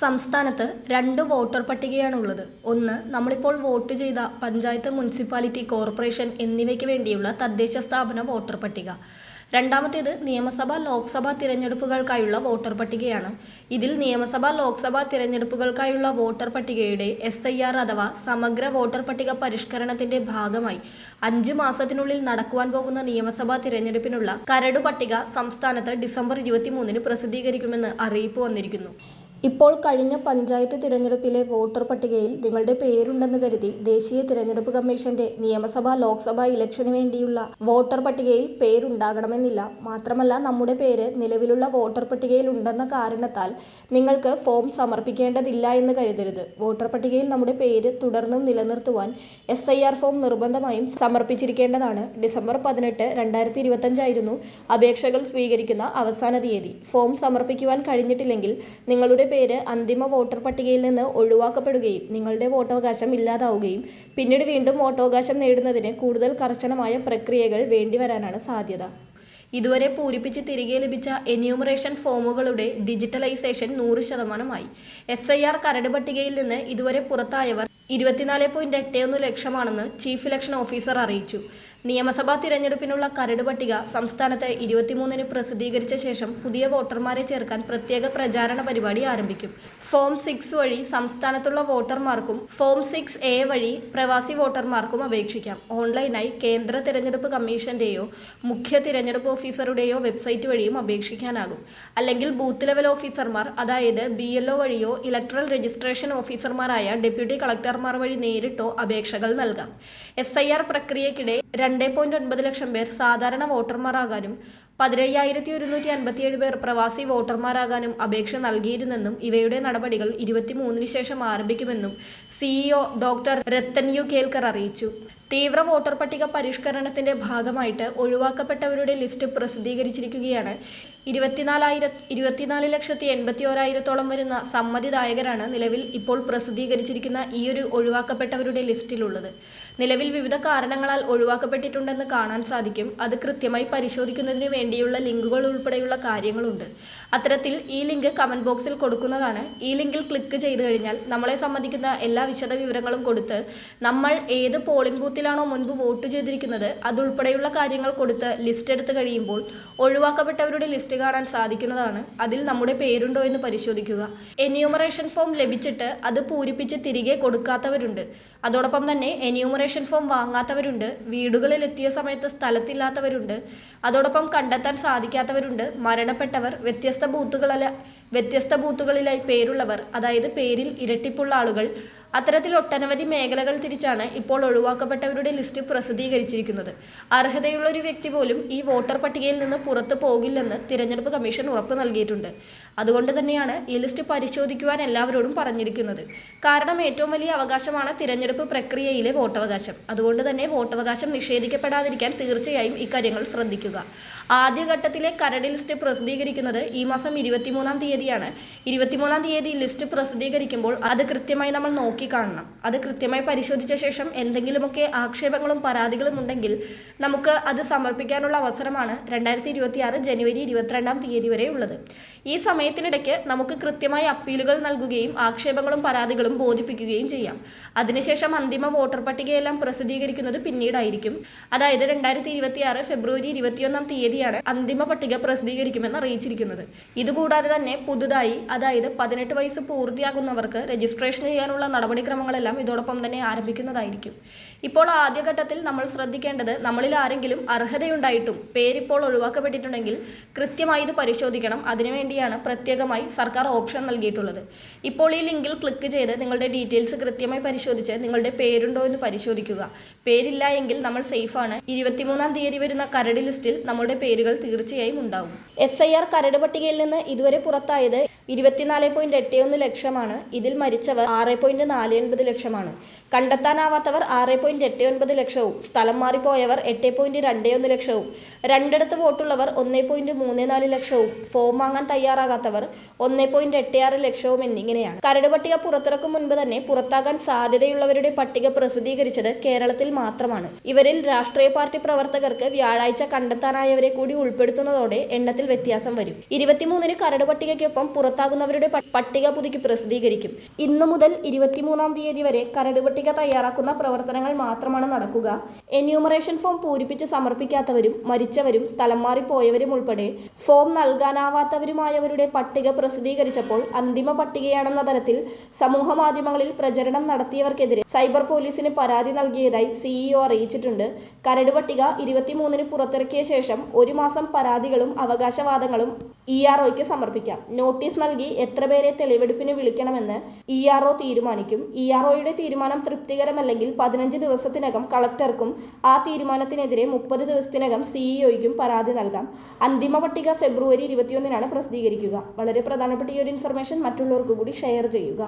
സംസ്ഥാനത്ത് രണ്ട് വോട്ടർ പട്ടികയാണുള്ളത്. ഒന്ന്, നമ്മളിപ്പോൾ വോട്ട് ചെയ്ത പഞ്ചായത്ത്, മുനിസിപ്പാലിറ്റി, കോർപ്പറേഷൻ എന്നിവയ്ക്ക് വേണ്ടിയുള്ള തദ്ദേശ സ്ഥാപന വോട്ടർ പട്ടിക. രണ്ടാമത്തേത് നിയമസഭ, ലോക്സഭാ തിരഞ്ഞെടുപ്പുകൾക്കായുള്ള വോട്ടർ പട്ടികയാണ്. ഇതിൽ നിയമസഭ, ലോക്സഭാ തിരഞ്ഞെടുപ്പുകൾക്കായുള്ള വോട്ടർ പട്ടികയുടെ SIR അഥവാ സമഗ്ര വോട്ടർ പട്ടിക പരിഷ്കരണത്തിന്റെ ഭാഗമായി 5 മാസത്തിനുള്ളിൽ നടക്കുവാൻ പോകുന്ന നിയമസഭാ തിരഞ്ഞെടുപ്പിനുള്ള കരട് പട്ടിക സംസ്ഥാനത്ത് ഡിസംബർ 23-ന് പ്രസിദ്ധീകരിക്കുമെന്ന് അറിയിപ്പ് വന്നിരിക്കുന്നു. ഇപ്പോൾ കഴിഞ്ഞ പഞ്ചായത്ത് തിരഞ്ഞെടുപ്പിലെ വോട്ടർ പട്ടികയിൽ നിങ്ങളുടെ പേരുണ്ടെന്ന് കരുതി ദേശീയ തിരഞ്ഞെടുപ്പ് കമ്മീഷന്റെ നിയമസഭ, ലോക്സഭാ ഇലക്ഷന് വേണ്ടിയുള്ള വോട്ടർ പട്ടികയിൽ പേരുണ്ടാകണമെന്നില്ല. മാത്രമല്ല, നമ്മുടെ പേര് നിലവിലുള്ള വോട്ടർ പട്ടികയിൽ ഉണ്ടെന്ന കാരണത്താൽ നിങ്ങൾക്ക് ഫോം സമർപ്പിക്കേണ്ടതില്ല എന്ന് കരുതരുത്. വോട്ടർ പട്ടികയിൽ നമ്മുടെ പേര് തുടർന്നും നിലനിർത്തുവാൻ SIR ഫോം നിർബന്ധമായും സമർപ്പിച്ചിരിക്കേണ്ടതാണ്. ഡിസംബർ 18, 2025 അപേക്ഷകൾ സ്വീകരിക്കുന്ന അവസാന തീയതി. ഫോം സമർപ്പിക്കുവാൻ കഴിഞ്ഞിട്ടില്ലെങ്കിൽ നിങ്ങളുടെ പേര് അന്തിമ വോട്ടർ പട്ടികയിൽ നിന്ന് ഒഴിവാക്കപ്പെടുകയും നിങ്ങളുടെ വോട്ടവകാശം ഇല്ലാതാവുകയും പിന്നീട് വീണ്ടും വോട്ടവകാശം നേടുന്നതിന് കൂടുതൽ കർശനമായ പ്രക്രിയകൾ വേണ്ടിവരാനാണ് സാധ്യത. ഇതുവരെ പൂരിപ്പിച്ച് തിരികെ ലഭിച്ച എന്യൂമറേഷൻ ഫോമുകളുടെ ഡിജിറ്റലൈസേഷൻ 100%ആയി. SIR കരട് പട്ടികയിൽ നിന്ന് ഇതുവരെ പുറത്തായവർ 24.81 ലക്ഷമാണെന്ന് ചീഫ് ഇലക്ഷൻ ഓഫീസർ അറിയിച്ചു. നിയമസഭാ തിരഞ്ഞെടുപ്പിനുള്ള കരട് പട്ടിക സംസ്ഥാനത്ത് 23-ന് പ്രസിദ്ധീകരിച്ച ശേഷം പുതിയ വോട്ടർമാരെ ചേർക്കാൻ പ്രത്യേക പ്രചാരണ പരിപാടി ആരംഭിക്കും. ഫോം 6 വഴി സംസ്ഥാനത്തുള്ള വോട്ടർമാർക്കും ഫോം 6A വഴി പ്രവാസി വോട്ടർമാർക്കും അപേക്ഷിക്കാം. ഓൺലൈനായി കേന്ദ്ര തിരഞ്ഞെടുപ്പ് കമ്മീഷന്റെയോ മുഖ്യ തിരഞ്ഞെടുപ്പ് ഓഫീസറുടെയോ വെബ്സൈറ്റ് വഴിയും അപേക്ഷിക്കാനാകും. അല്ലെങ്കിൽ ബൂത്ത് ലെവൽ ഓഫീസർമാർ, അതായത് BLO വഴിയോ ഇലക്ടറൽ രജിസ്ട്രേഷൻ ഓഫീസർമാരായ ഡെപ്യൂട്ടി കളക്ടർമാർ വഴി നേരിട്ടോ അപേക്ഷകൾ നൽകാം. SIR പ്രക്രിയയ്ക്കിടെ 2.9 ലക്ഷം പേർ സാധാരണ വോട്ടർമാരാകാനും 15,157 പേർ പ്രവാസി വോട്ടർമാരാകാനും അപേക്ഷ നൽകിയിരുന്നെന്നും ഇവയുടെ നടപടികൾ 23-ന് ശേഷം ആരംഭിക്കുമെന്നും CEO ഡോക്ടർ രത്തൻ യു കേൽക്കർ അറിയിച്ചു. തീവ്ര വോട്ടർ പട്ടിക പരിഷ്കരണത്തിന്റെ ഭാഗമായിട്ട് ഒഴിവാക്കപ്പെട്ടവരുടെ ലിസ്റ്റ് പ്രസിദ്ധീകരിച്ചിരിക്കുകയാണ്. 24,81,000 വരുന്ന സമ്മതിദായകരാണ് നിലവിൽ ഇപ്പോൾ പ്രസിദ്ധീകരിച്ചിരിക്കുന്ന ഈയൊരു ഒഴിവാക്കപ്പെട്ടവരുടെ ലിസ്റ്റിലുള്ളത്. നിലവിൽ വിവിധ കാരണങ്ങളാൽ ഒഴിവാക്കപ്പെട്ടിട്ടുണ്ടെന്ന് കാണാൻ സാധിക്കും. അത് കൃത്യമായി പരിശോധിക്കുന്നതിന് വേണ്ടിയുള്ള ലിങ്കുകൾ ഉൾപ്പെടെയുള്ള കാര്യങ്ങളുണ്ട്. അത്തരത്തിൽ ഈ ലിങ്ക് കമന്റ് ബോക്സിൽ കൊടുക്കുന്നതാണ്. ഈ ലിങ്കിൽ ക്ലിക്ക് ചെയ്തു കഴിഞ്ഞാൽ നമ്മളെ സംബന്ധിക്കുന്ന എല്ലാ വിശദ വിവരങ്ങളും കൊടുത്ത് നമ്മൾ ഏത് പോളിംഗ് ബൂത്തിലാണോ മുൻപ് വോട്ട് ചെയ്തിരിക്കുന്നത് അതുൾപ്പെടെയുള്ള കാര്യങ്ങൾ കൊടുത്ത് ലിസ്റ്റ് എടുത്ത് കഴിയുമ്പോൾ ഒഴിവാക്കപ്പെട്ടവരുടെ ലിസ്റ്റ് കാണാൻ സാധിക്കുന്നതാണ്. അതിൽ നമ്മുടെ പേരുണ്ടോ എന്ന് പരിശോധിക്കുക. എന്യൂമറേഷൻ ഫോം ലഭിച്ചിട്ട് അത് പൂരിപ്പിച്ച് തിരികെ കൊടുക്കാത്തവരുണ്ട്. അതോടൊപ്പം തന്നെ എന്യൂമറേഷൻ ഫോം വാങ്ങാത്തവരുണ്ട്. വീടുകളിൽ എത്തിയ സമയത്ത് സ്ഥലത്തില്ലാത്തവരുണ്ട്. അതോടൊപ്പം കണ്ടെത്താൻ സാധിക്കാത്തവരുണ്ട്. മരണപ്പെട്ടവർ, വ്യത്യസ്ത ബൂത്തുകളിലായി പേരുള്ളവർ, അതായത് പേരിൽ ഇരട്ടിപ്പുള്ള ആളുകൾ, അത്തരത്തിൽ ഒട്ടനവധി മേഖലകൾ തിരിച്ചാണ് ഇപ്പോൾ ഒഴിവാക്കപ്പെട്ടവരുടെ ലിസ്റ്റ് പ്രസിദ്ധീകരിച്ചിരിക്കുന്നത്. അർഹതയുള്ള ഒരു വ്യക്തി പോലും ഈ വോട്ടർ പട്ടികയിൽ നിന്ന് പുറത്തു പോകില്ലെന്ന് തിരഞ്ഞെടുപ്പ് കമ്മീഷൻ ഉറപ്പ് നൽകിയിട്ടുണ്ട്. അതുകൊണ്ട് തന്നെയാണ് ഈ ലിസ്റ്റ് പരിശോധിക്കുവാൻ എല്ലാവരോടും പറഞ്ഞിരിക്കുന്നത്. കാരണം ഏറ്റവും വലിയ അവകാശമാണ് തിരഞ്ഞെടുപ്പ് പ്രക്രിയയിലെ വോട്ടവകാശം. അതുകൊണ്ട് തന്നെ വോട്ടവകാശം നിഷേധിക്കപ്പെടാതിരിക്കാൻ തീർച്ചയായും ഇക്കാര്യങ്ങൾ ശ്രദ്ധിക്കുക. ആദ്യഘട്ടത്തിലെ കരട് ലിസ്റ്റ് പ്രസിദ്ധീകരിക്കുന്നത് ഈ മാസം 23-ാം തീയതിയാണ്. 23-ാം തീയതി ലിസ്റ്റ് പ്രസിദ്ധീകരിക്കുമ്പോൾ അത് കൃത്യമായി നമ്മൾ നോക്കിക്കാണണം. അത് കൃത്യമായി പരിശോധിച്ച ശേഷം എന്തെങ്കിലുമൊക്കെ ആക്ഷേപങ്ങളും പരാതികളും ഉണ്ടെങ്കിൽ നമുക്ക് അത് സമർപ്പിക്കാനുള്ള അവസരമാണ് 2026 ജനുവരി 22-ാം തീയതി വരെ ഉള്ളത്. ഈ സമയത്തിനിടയ്ക്ക് നമുക്ക് കൃത്യമായി അപ്പീലുകൾ നൽകുകയും ആക്ഷേപങ്ങളും പരാതികളും ബോധിപ്പിക്കുകയും ചെയ്യാം. അതിനുശേഷം അന്തിമ വോട്ടർ പട്ടികയെല്ലാം പ്രസിദ്ധീകരിക്കുന്നത് പിന്നീടായിരിക്കും. അതായത് 2026 ഫെബ്രുവരി 21-ാം തീയതിയാണ് അന്തിമ പട്ടിക പ്രസിദ്ധീകരിക്കുമെന്ന് അറിയിച്ചിരിക്കുന്നത്. ഇതുകൂടാതെ തന്നെ പുതുതായി, അതായത് 18 വയസ്സ് പൂർത്തിയാകുന്നവർക്ക് രജിസ്ട്രേഷൻ ചെയ്യാനുള്ള നടപടിക്രമങ്ങളെല്ലാം ഇതോടൊപ്പം തന്നെ ആരംഭിക്കുന്നതായിരിക്കും. ഇപ്പോൾ ആദ്യഘട്ടത്തിൽ നമ്മൾ ശ്രദ്ധിക്കേണ്ടത്, നമ്മളിൽ ആരെങ്കിലും അർഹതയുണ്ടായിട്ടും പേരിപ്പോൾ ഒഴിവാക്കപ്പെട്ടിട്ടുണ്ടെങ്കിൽ കൃത്യമായി ഇത് പരിശോധിക്കണം. അതിനുവേണ്ടിയാണ് പ്രത്യേകമായി സർക്കാർ ഓപ്ഷൻ നൽകിയിട്ടുള്ളത്. ഇപ്പോൾ ഈ ലിങ്കിൽ ക്ലിക്ക് ചെയ്ത് നിങ്ങളുടെ ഡീറ്റെയിൽസ് കൃത്യമായി പരിശോധിച്ച് നിങ്ങളുടെ പേരുണ്ടോ എന്ന് പരിശോധിക്കുക. പേരില്ല എങ്കിൽ നമ്മൾ സേഫാണ്. 23-ാം തീയതി വരുന്ന കരട് ലിസ്റ്റിൽ നമ്മുടെ പേരുകൾ തീർച്ചയായും ഉണ്ടാവും. SIR കരട് പട്ടികയിൽ നിന്ന് ഇതുവരെ പുറത്തായത് 24.81 ലക്ഷമാണ്. ഇതിൽ മരിച്ചവർ 6.49 ലക്ഷമാണ്. കണ്ടെത്താനാവാത്തവർ 6.89 ലക്ഷവും സ്ഥലം മാറിപ്പോയവർ 8.21 ലക്ഷവും 2 വോട്ടുള്ളവർ 1.34 ലക്ഷവും ഫോം വാങ്ങാൻ തയ്യാറാകാത്തവർ 1.86 ലക്ഷവും എന്നിങ്ങനെയാണ്. കരട് പട്ടിക പുറത്തിറക്കും മുൻപ് തന്നെ പുറത്താകാൻ സാധ്യതയുള്ളവരുടെ പട്ടിക പ്രസിദ്ധീകരിച്ചത് കേരളത്തിൽ മാത്രമാണ്. ഇവരിൽ രാഷ്ട്രീയ പാർട്ടി പ്രവർത്തകർക്ക് വ്യാഴാഴ്ച കണ്ടെത്താനായവരെ കൂടി ഉൾപ്പെടുത്തുന്നതോടെ എണ്ണത്തിൽ വ്യത്യാസം വരും. 23-ന് കരട് പട്ടികയ്ക്കൊപ്പം പുറത്താകുന്നവരുടെ പട്ടിക പുതുക്കി പ്രസിദ്ധീകരിക്കും. ഇന്നു മുതൽ 23-ാം തീയതി വരെ കരട് പട്ടിക തയ്യാറാക്കുന്ന പ്രവർത്തനങ്ങൾ മാത്രമാണ് നടക്കുക. എന്യൂമറേഷൻ ഫോം പൂരിപ്പിച്ച് സമർപ്പിക്കാത്തവരും മരിച്ചവരും സ്ഥലം മാറിപ്പോയവരും ഉൾപ്പെടെ ഫോം നൽകാനാവാത്തവരുമായവരുടെ പട്ടിക പ്രസിദ്ധീകരിച്ചപ്പോൾ അന്തിമ പട്ടികയാണെന്ന തരത്തിൽ സമൂഹ മാധ്യമങ്ങളിൽ പ്രചരണം നടത്തിയവർക്കെതിരെ സൈബർ പോലീസിന് പരാതി നൽകിയതായി സിഇഒ അറിയിച്ചിട്ടുണ്ട്. കരട് പട്ടിക 23-ന് പുറത്തിറക്കിയ ശേഷം 1 മാസം പരാതികളും അവകാശവാദങ്ങളും ഇആർഒയ്ക്ക് സമർപ്പിക്കാം. നോട്ടീസ് നൽകി എത്ര പേരെ തെളിവെടുപ്പിന് വിളിക്കണമെന്ന് ഇആർഒ തീരുമാനിക്കും. ഇആർഒയുടെ തീരുമാനം തൃപ്തികരമല്ലെങ്കിൽ 15 ദിവസത്തിനകം കളക്ടർക്കും ആ തീരുമാനത്തിനെതിരെ 30 ദിവസത്തിനകം സിഇഒയ്ക്കും പരാതി നൽകാം. അന്തിമ പട്ടിക ഫെബ്രുവരി 21-നാണ് പ്രസിദ്ധീകരിക്കുക. വളരെ പ്രധാനപ്പെട്ട ഈ ഒരു ഇൻഫർമേഷൻ മറ്റുള്ളവർക്ക് കൂടി ഷെയർ ചെയ്യുക.